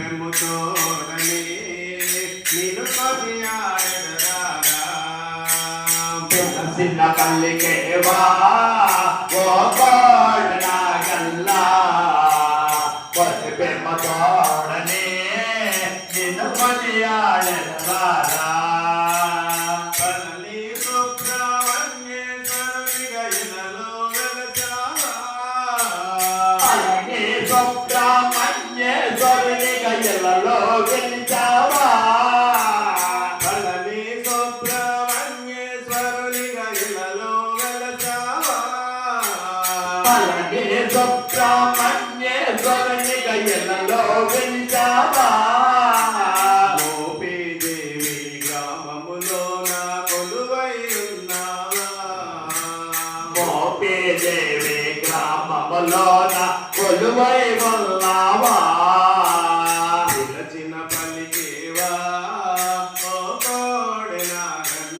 పెమ్ముతోడని నిన్ను కొనియాడెదరారా చిన్న పల్లికేవా ఓ కోడనాగల్లా పసి పెమ్మతోడని నిన్ను కొనియాడెదరారా పళని సుబ్రహ్మణ్యేశ్వరునిగా ఇలలో వెలసావా పళని సుబ్రహ్మణ్యేశ్వరునిగా ఇలలో వెలిచావా పళని సుబ్రహ్మణ్యేశ్వరునిగా ఇలలో వెలసావా పళని సుబ్రహ్మణ్యేశ్వరునిగా ఇలలో వెలిచావా మోపిదేవి గ్రామములోన కొలువై ఉన్నావా మోపిదేవి గ్రామములోన కొలువై ఉన్నావా పిలచిన పలికేవా